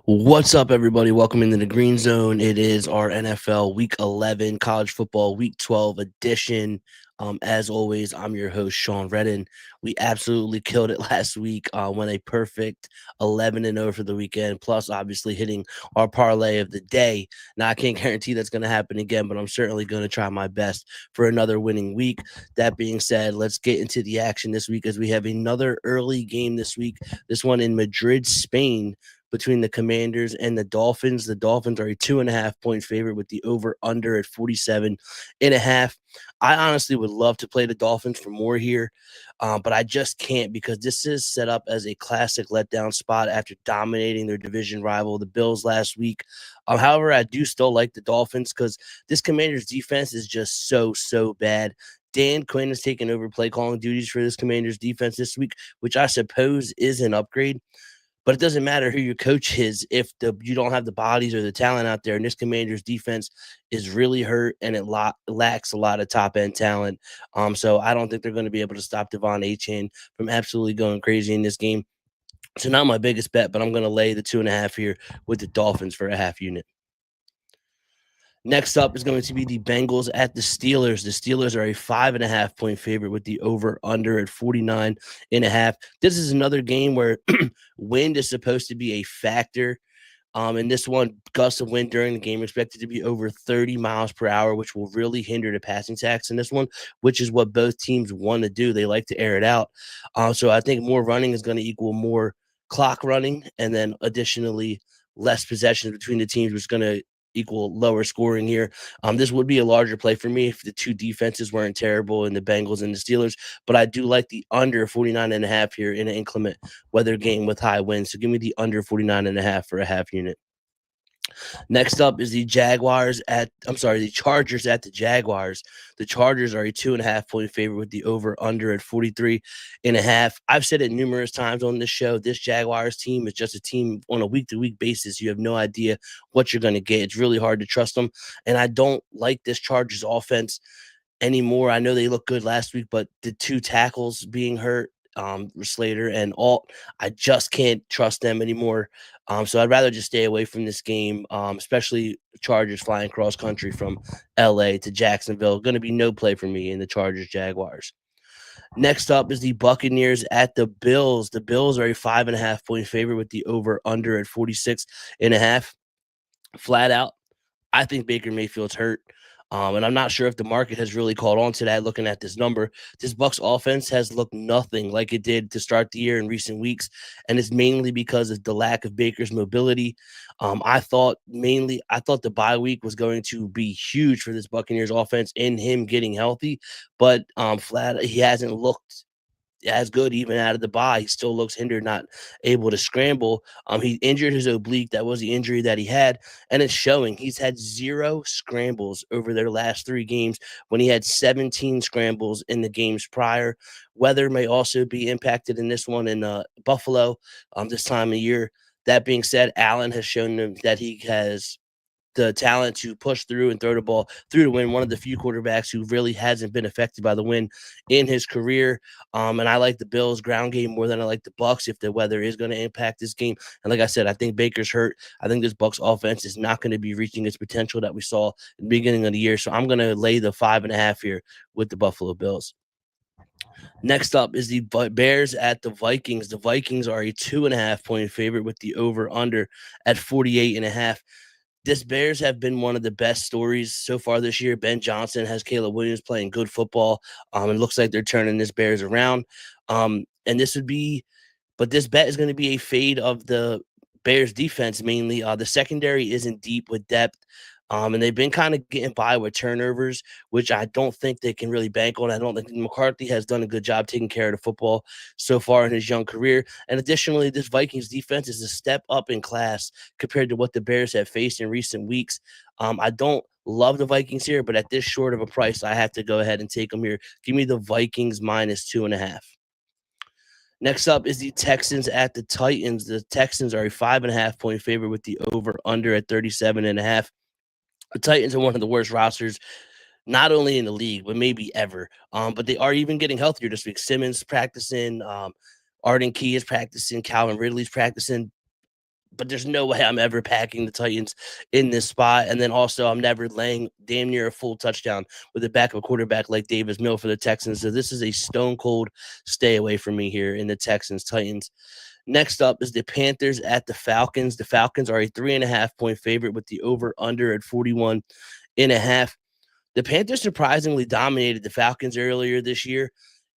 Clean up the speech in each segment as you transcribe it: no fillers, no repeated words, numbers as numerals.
What's up, everybody? Welcome into the Green Zone. It is our NFL Week 11 college football Week 12 edition. As always, I'm your host, Sean Redden. We absolutely killed it last week. Went a perfect 11-0 for the weekend, plus obviously hitting our parlay of the day. Now, I can't guarantee that's going to happen again, but I'm certainly going to try my best for another winning week. That being said, let's get into the action this week as we have another early game this week. This one in Madrid, Spain, between the Commanders and the Dolphins. The Dolphins are a 2.5 point favorite with the over under at 47.5. I honestly would love to play the Dolphins for more here, but I just can't because this is set up as a classic letdown spot after dominating their division rival, the Bills, last week. However, I do still like the Dolphins because this Commanders defense is just so bad. Dan Quinn has taken over play calling duties for this Commanders defense this week, which I suppose is an upgrade. But it doesn't matter who your coach is if you don't have the bodies or the talent out there. And this Commanders defense is really hurt, and it lacks a lot of top end talent. So I don't think they're going to be able to stop Devon Achane from absolutely going crazy in this game. So not my biggest bet, but I'm going to lay the 2.5 here with the Dolphins for a half unit. Next up is going to be the Bengals at the Steelers. The Steelers are a 5.5 point favorite with the over under at 49.5. This is another game where wind is supposed to be a factor. In this one, gusts of wind during the game expected to be over 30 miles per hour, which will really hinder the passing attacks in this one, which is what both teams want to do. They like to air it out. So I think more running is going to equal more clock running, and then additionally, less possessions between the teams, which is going to equal lower scoring here. This would be a larger play for me if the two defenses weren't terrible in the Bengals and the Steelers, but I do like the under 49.5 here in an inclement weather game with high winds. So give me the under 49.5 for a half unit. Next up is the Chargers at the Jaguars. The Chargers are a 2.5 point favorite with the over under at 43.5. I've said it numerous times on this show. This Jaguars team is just a team on a week to week basis. You have no idea what you're going to get. It's really hard to trust them. And I don't like this Chargers offense anymore. I know they looked good last week, but the two tackles being hurt, Slater and Alt, I just can't trust them anymore. So I'd rather just stay away from this game, especially Chargers flying cross country from LA to Jacksonville. Going to be no play for me in the Chargers Jaguars. Next up is the Buccaneers at the Bills. The Bills are a 5.5 point favorite with the over under at 46.5. Flat out, I think Baker Mayfield's hurt. And I'm not sure if the market has really caught on to that looking at this number. This Bucks offense has looked nothing like it did to start the year in recent weeks, and it's mainly because of the lack of Baker's mobility. I thought the bye week was going to be huge for this Buccaneers offense in him getting healthy, but he hasn't looked as good even out of the bye. He still looks hindered, not able to scramble. He injured his oblique. That was the injury that he had, and it's showing. He's had 0 scrambles over their last 3 games when he had 17 scrambles in the games prior. Weather may also be impacted in this one in Buffalo this time of year. That being said, Allen has shown them that he has the talent to push through and throw the ball through to win. One of the few quarterbacks who really hasn't been affected by the wind in his career. And I like the Bills ground game more than I like the Bucks if the weather is going to impact this game. And like I said, I think Baker's hurt. I think this Bucks offense is not going to be reaching its potential that we saw in the beginning of the year. So I'm going to lay the 5.5 here with the Buffalo Bills. Next up is the Bears at the Vikings. The Vikings are a 2.5 point favorite with the over under at 48.5. This Bears have been one of the best stories so far this year. Ben Johnson has Caleb Williams playing good football. It looks like they're turning this Bears around. And this bet is going to be a fade of the Bears defense mainly. The secondary isn't deep with depth. And they've been kind of getting by with turnovers, which I don't think they can really bank on. I don't think McCarthy has done a good job taking care of the football so far in his young career. And additionally, this Vikings defense is a step up in class compared to what the Bears have faced in recent weeks. I don't love the Vikings here, but at this short of a price, I have to go ahead and take them here. Give me the Vikings minus 2.5. Next up is the Texans at the Titans. The Texans are a 5.5 point favorite with the over under at 37.5. The Titans are one of the worst rosters, not only in the league, but maybe ever. But they are even getting healthier this week. Simmons practicing, Arden Key is practicing, Calvin Ridley's practicing. but there's no way I'm ever packing the Titans in this spot. And then also, I'm never laying damn near a full touchdown with a backup quarterback like Davis Mill for the Texans. So this is a stone cold stay away from me here in the Texans Titans. Next up is the Panthers at the Falcons. The Falcons are a 3.5 point favorite with the over under at 41.5. The Panthers surprisingly dominated the Falcons earlier this year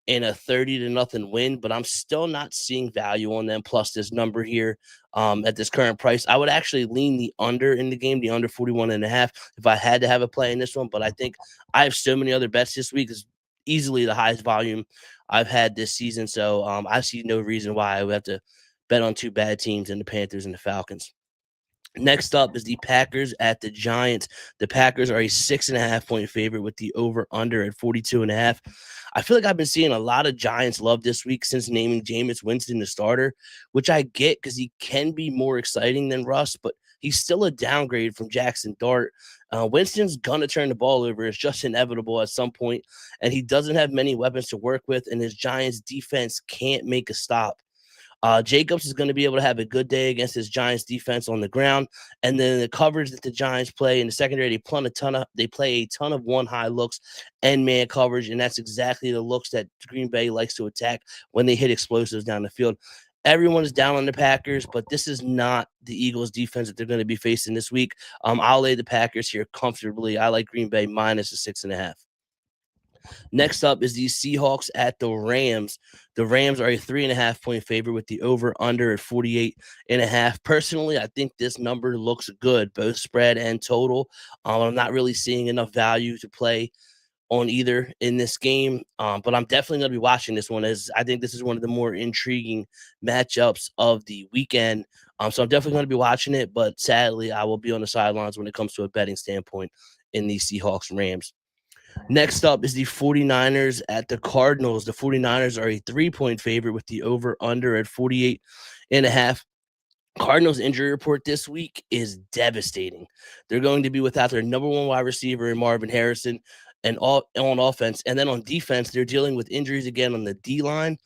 in a 30-0 win, but I'm still not seeing value on them. Plus this number here at this current price, I would actually lean the under in the game, the under 41.5, if I had to have a play in this one. But I think I have so many other bets this week. Is easily the highest volume I've had this season. So I see no reason why I would have to bet on two bad teams in the Panthers and the Falcons. Next up is the Packers at the Giants. The Packers are a 6.5 point favorite with the over under at 42.5. I feel like I've been seeing a lot of Giants love this week since naming Jameis Winston the starter, which I get because he can be more exciting than Russ, but he's still a downgrade from Jackson Dart. Winston's gonna turn the ball over. It's just inevitable at some point, and he doesn't have many weapons to work with, and his Giants defense can't make a stop. Jacobs is going to be able to have a good day against his Giants defense on the ground, and then the coverage that the Giants play in the secondary, they play a ton of one high looks and man coverage, and that's exactly the looks that Green Bay likes to attack when they hit explosives down the field. Everyone is down on the Packers, but this is not the Eagles defense that they're going to be facing this week. I'll lay the Packers here comfortably. I like Green Bay minus a 6.5. Next up is the Seahawks at the Rams. The Rams are a 3.5 point favorite with the over under at 48.5. Personally, I think this number looks good, both spread and total. I'm not really seeing enough value to play on either in this game, but I'm definitely going to be watching this one, as I think this is one of the more intriguing matchups of the weekend. So I'm definitely going to be watching it, but sadly, I will be on the sidelines when it comes to a betting standpoint in the Seahawks Rams. Next up is the 49ers at the Cardinals. The 49ers are a 3 point favorite with the over under at 48.5. Cardinals injury report this week is devastating. They're going to be without their number one wide receiver in Marvin Harrison and all on offense. And then on defense, they're dealing with injuries again on the D line,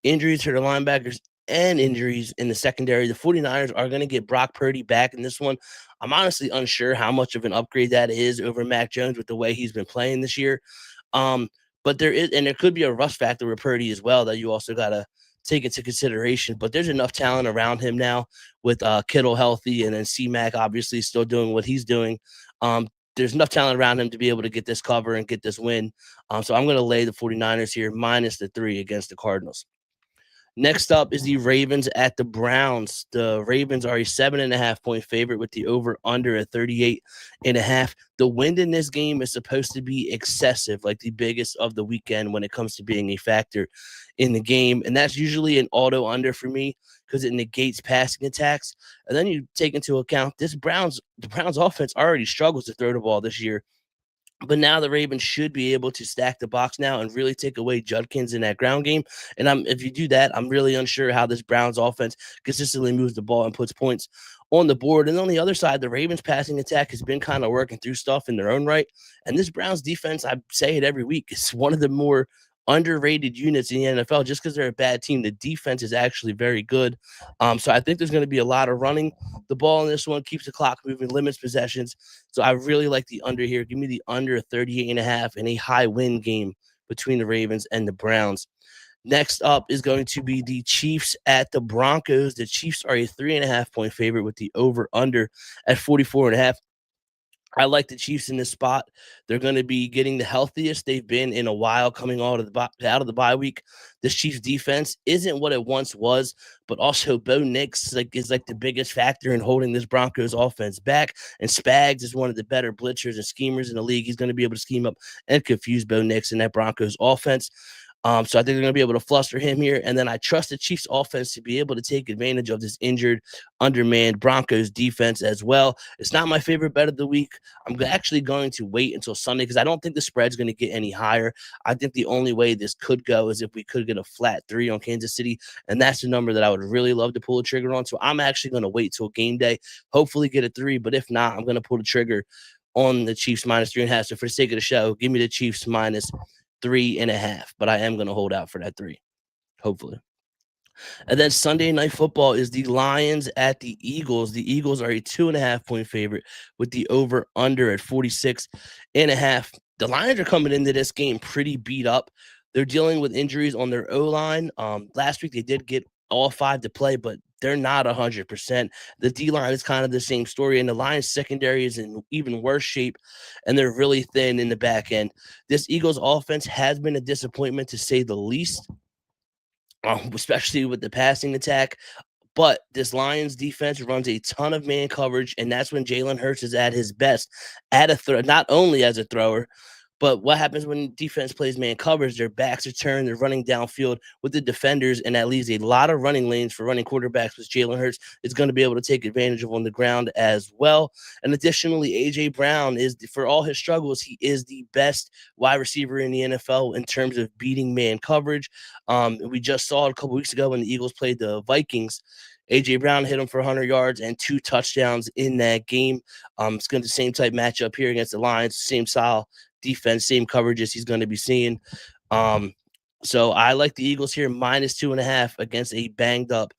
injuries to their linebackers, and injuries in the secondary. The 49ers are going to get Brock Purdy back in this one. I'm honestly unsure how much of an upgrade that is over Mac Jones with the way he's been playing this year. Um, but there could be a rust factor with Purdy as well that you also got to take into consideration. But there's enough talent around him now with Kittle healthy, and then C-Mac obviously still doing what he's doing. There's enough talent around him to be able to get this cover and get this win. So I'm going to lay the 49ers here minus the 3 against the Cardinals. Next up is the Ravens at the Browns. The Ravens are a 7.5 point favorite with the over under at 38.5. The wind in this game is supposed to be excessive, like the biggest of the weekend when it comes to being a factor in the game. And that's usually an auto under for me because it negates passing attacks. And then you take into account the Browns offense already struggles to throw the ball this year. But now the Ravens should be able to stack the box now and really take away Judkins in that ground game. And if you do that, I'm really unsure how this Browns offense consistently moves the ball and puts points on the board. And on the other side, the Ravens passing attack has been kind of working through stuff in their own right. And this Browns defense, I say it every week, is one of the more underrated units in the NFL. Just because they're a bad team, the defense is actually very good. So I think there's going to be a lot of running the ball in this one, keeps the clock moving, limits possessions. So I really like the under here. Give me the under 38.5 in a high win game between the Ravens and the Browns. Next up is going to be the Chiefs at the Broncos. The Chiefs are a 3.5 point favorite with the over under at 44.5. I like the Chiefs in this spot. They're going to be getting the healthiest they've been in a while coming out of the bye week. This Chiefs defense isn't what it once was, but also Bo Nix is the biggest factor in holding this Broncos offense back. And Spags is one of the better blitzers and schemers in the league. He's going to be able to scheme up and confuse Bo Nix in that Broncos offense. So I think they're going to be able to fluster him here. And then I trust the Chiefs offense to be able to take advantage of this injured, undermanned Broncos defense as well. It's not my favorite bet of the week. I'm actually going to wait until Sunday because I don't think the spread's going to get any higher. I think the only way this could go is if we could get a flat 3 on Kansas City. And that's the number that I would really love to pull a trigger on. So I'm actually going to wait till game day, hopefully get a 3. But if not, I'm going to pull the trigger on the Chiefs minus 3.5. So for the sake of the show, give me the Chiefs minus 3.5, but I am going to hold out for that 3, hopefully. And then Sunday Night Football is the Lions at the Eagles. The Eagles are a 2.5 point favorite with the over under at 46.5. The Lions are coming into this game pretty beat up. They're dealing with injuries on their O line. Last week they did get all five to play, but they're not 100%. The D line is kind of the same story, and the Lions secondary is in even worse shape, and they're really thin in the back end. This Eagles offense has been a disappointment to say the least, especially with the passing attack. But this Lions defense runs a ton of man coverage, and that's when Jalen Hurts is at his best at a throw, not only as a thrower, but what happens when defense plays man coverage? Their backs are turned, they're running downfield with the defenders, and that leaves a lot of running lanes for running quarterbacks, which Jalen Hurts is going to be able to take advantage of on the ground as well. And additionally, AJ Brown is, for all his struggles, he is the best wide receiver in the NFL in terms of beating man coverage. We just saw it a couple weeks ago when the Eagles played the Vikings. AJ Brown hit him for 100 yards and 2 touchdowns in that game. It's going to be the same type matchup here against the Lions, same style defense, same coverages he's going to be seeing. So I like the Eagles here -2.5 against a banged up.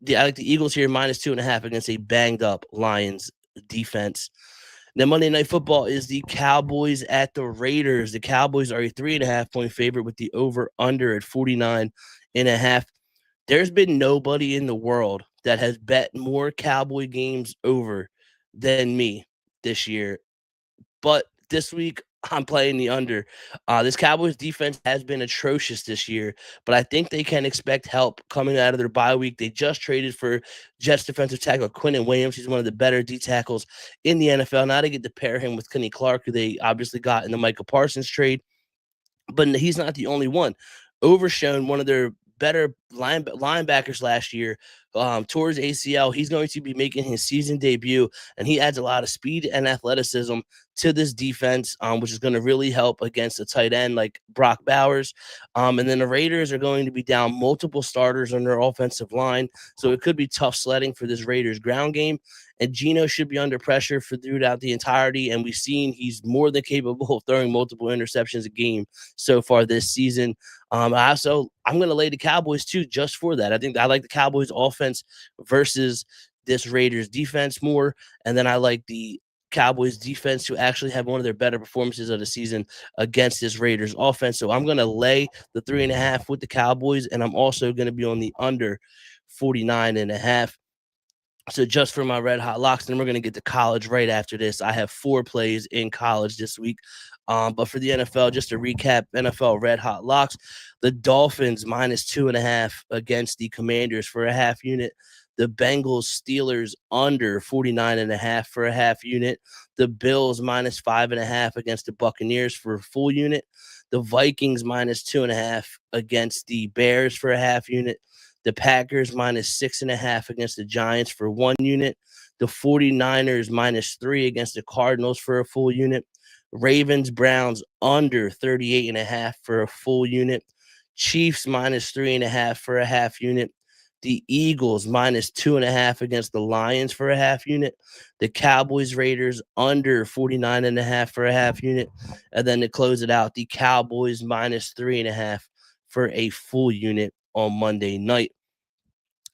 I like the Eagles here -2.5 against a banged up Lions defense. Then Monday Night Football is the Cowboys at the Raiders. The Cowboys are a 3.5 point favorite with the over under at 49.5. There's been nobody in the world that has bet more Cowboy games over than me this year. But this week, I'm playing the under. This Cowboys defense has been atrocious this year, but I think they can expect help coming out of their bye week. They just traded for Jets defensive tackle Quentin Williams. He's one of the better D tackles in the NFL. Now they get to pair him with Kenny Clark, who they obviously got in the Micah Parsons trade. But he's not the only one. Overshown, one of their better linebackers last year, towards ACL. He's going to be making his season debut, and he adds a lot of speed and athleticism to this defense, which is going to really help against a tight end like Brock Bowers. And then the Raiders are going to be down multiple starters on their offensive line, so it could be tough sledding for this Raiders ground game. And Geno should be under pressure for throughout the entirety, and we've seen he's more than capable of throwing multiple interceptions a game so far this season. I'm going to lay the Cowboys too, just for that. I think I like the Cowboys offense versus this Raiders defense more, and then I like the Cowboys defense to actually have one of their better performances of the season against this Raiders offense. So I'm going to lay the 3.5 with the Cowboys, and I'm also going to be on the under 49.5. So just for my red hot locks, then we're going to get to college right after this. I have 4 plays in college this week. But for the NFL, just to recap, NFL red hot locks, the Dolphins -2.5 against the Commanders for a half unit. The Bengals Steelers under 49.5 for a half unit. The Bills -5.5 against the Buccaneers for a full unit. The Vikings -2.5 against the Bears for a half unit. The Packers -6.5 against the Giants for 1 unit. The 49ers -3 against the Cardinals for a full unit. Ravens Browns under 38.5 for a full unit. Chiefs -3.5 for a half unit. The Eagles -2.5 against the Lions for a half unit. The Cowboys Raiders under 49.5 for a half unit. And then to close it out, the Cowboys -3.5 for a full unit on Monday night.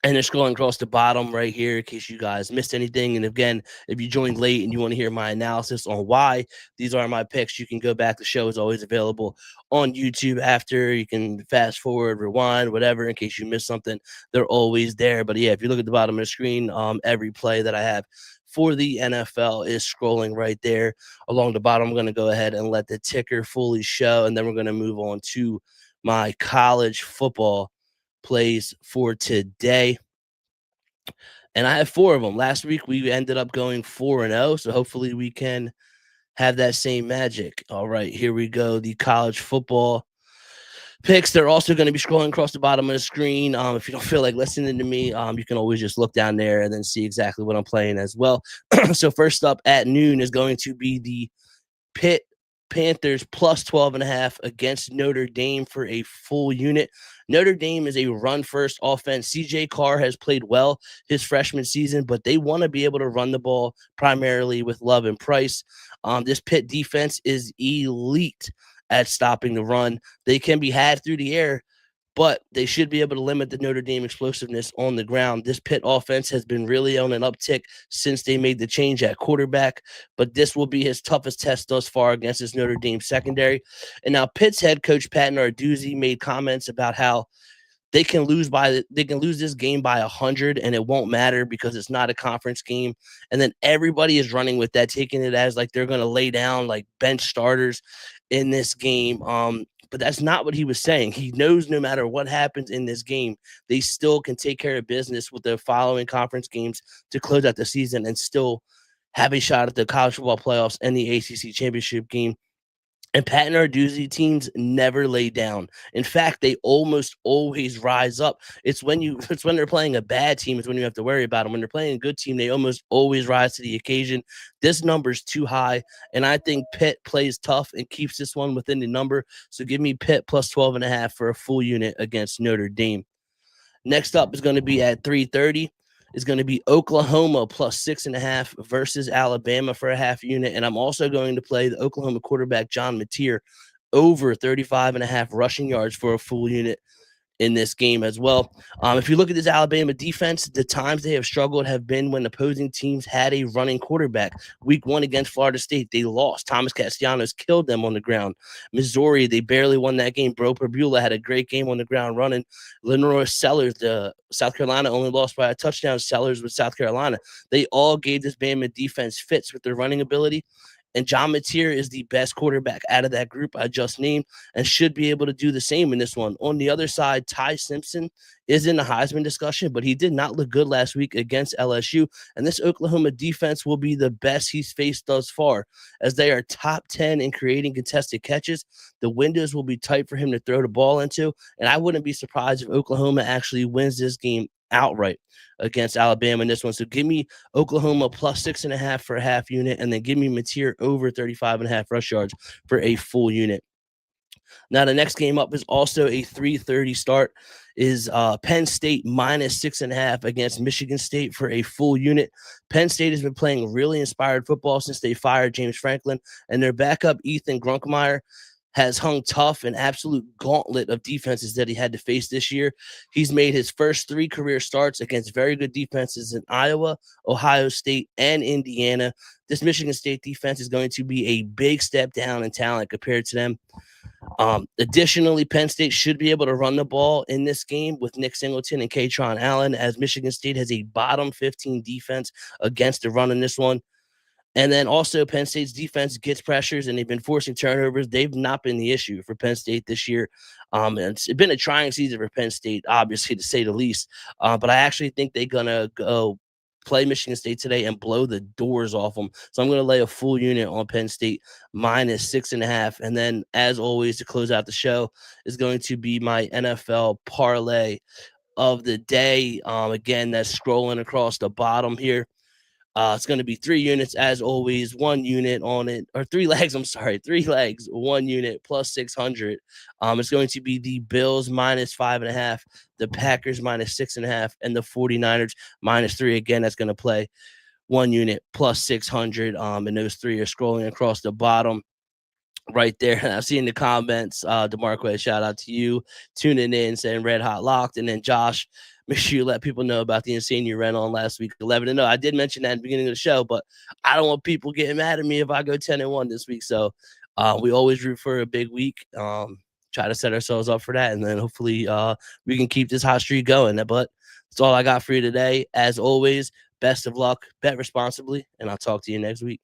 And they're scrolling across the bottom right here in case you guys missed anything. And again, if you joined late and you want to hear my analysis on why these are my picks, you can go back. The show is always available on YouTube after. You can fast forward, rewind, whatever, in case you missed something. They're always there. But yeah, if you look at the bottom of the screen, every play that I have for the NFL is scrolling right there along the bottom. I'm going to go ahead and let the ticker fully show, and then we're going to move on to my college football plays for today. And I have 4 of them. Last week we ended up going 4-0, so hopefully we can have that same magic. All right, here we go. The college football picks. They're also going to be scrolling across the bottom of the screen. If you don't feel like listening to me, you can always just look down there and then see exactly what I'm playing as well. So first up at noon is going to be the Pitt Panthers +12.5 against Notre Dame for a full unit. Notre Dame is a run-first offense. CJ Carr has played well his freshman season, but they want to be able to run the ball primarily with Love and Price. This Pitt defense is elite at stopping the run. They can be had through the air. but they should be able to limit the Notre Dame explosiveness on the ground. This Pitt offense has been really on an uptick since they made the change at quarterback, but this will be his toughest test thus far against his Notre Dame secondary. And now Pitt's head coach Pat Narduzzi made comments about how they can lose this game by 100 and it won't matter because it's not a conference game. And then everybody is running with that, taking it as like they're going to lay down like bench starters in this game. But that's not what he was saying. He knows no matter what happens in this game, they still can take care of business with the following conference games to close out the season and still have a shot at the college football playoffs and the ACC championship game. And Pat Narduzzi teams never lay down. In fact, they almost always rise up. It's when they're playing a bad team is when you have to worry about them. When they're playing a good team, they almost always rise to the occasion. This number's too high, and I think Pitt plays tough and keeps this one within the number. So give me Pitt plus 12.5 for a full unit against Notre Dame. Next up is going to be at 3:30. Is going to be Oklahoma plus 6.5 versus Alabama for a half unit. And I'm also going to play the Oklahoma quarterback John Mateer over 35.5 rushing yards for a full unit in this game as well. If you look at this Alabama defense, the times they have struggled have been when opposing teams had a running quarterback. Week 1 against Florida State, they lost. Thomas Castellanos killed them on the ground. Missouri, they barely won that game. Bro Perbula had a great game on the ground running. Lenore Sellers, the South Carolina, only lost by a touchdown. Sellers with South Carolina. They all gave this Bama defense fits with their running ability. And John Mateer is the best quarterback out of that group I just named and should be able to do the same in this one. On the other side, Ty Simpson is in the Heisman discussion, but he did not look good last week against LSU. And this Oklahoma defense will be the best he's faced thus far, as they are top 10 in creating contested catches. The windows will be tight for him to throw the ball into. And I wouldn't be surprised if Oklahoma actually wins this game outright against Alabama in this one. So give me Oklahoma plus 6.5 for a half unit, and then give me Mateer over 35.5 rush yards for a full unit. Now, the next game up is also a 3:30 start. Is Penn State minus 6.5 against Michigan State for a full unit. Penn State has been playing really inspired football since they fired James Franklin, and their backup Ethan Grunkmeyer has hung tough, an absolute gauntlet of defenses that he had to face this year. He's made his first 3 career starts against very good defenses in Iowa, Ohio State, and Indiana. This Michigan State defense is going to be a big step down in talent compared to them. Additionally, Penn State should be able to run the ball in this game with Nick Singleton and Katron Allen, as Michigan State has a bottom 15 defense against the run in this one. And then also Penn State's defense gets pressures and they've been forcing turnovers. They've not been the issue for Penn State this year. And it's been a trying season for Penn State, obviously, to say the least. But I actually think they're going to go play Michigan State today and blow the doors off them. So I'm going to lay a full unit on Penn State minus 6.5. And then, as always, to close out the show is going to be my NFL parlay of the day. Again, that's scrolling across the bottom here. It's going to be 3 units as always, 1 unit on it, or 3 legs. I'm sorry, 3 legs, 1 unit plus 600. It's going to be the Bills minus 5.5, the Packers minus 6.5, and the 49ers minus 3. Again, that's going to play 1 unit plus 600. And those 3 are scrolling across the bottom right there. And I've seen the comments. DeMarco, shout out to you tuning in, saying Red Hot Locked. And then Josh, make sure you let people know about the insane you ran on last week, 11-0. I did mention that at the beginning of the show, but I don't want people getting mad at me if I go 10-1 this week. So we always root for a big week. Try to set ourselves up for that, and then hopefully we can keep this hot streak going. But that's all I got for you today. As always, best of luck, bet responsibly, and I'll talk to you next week.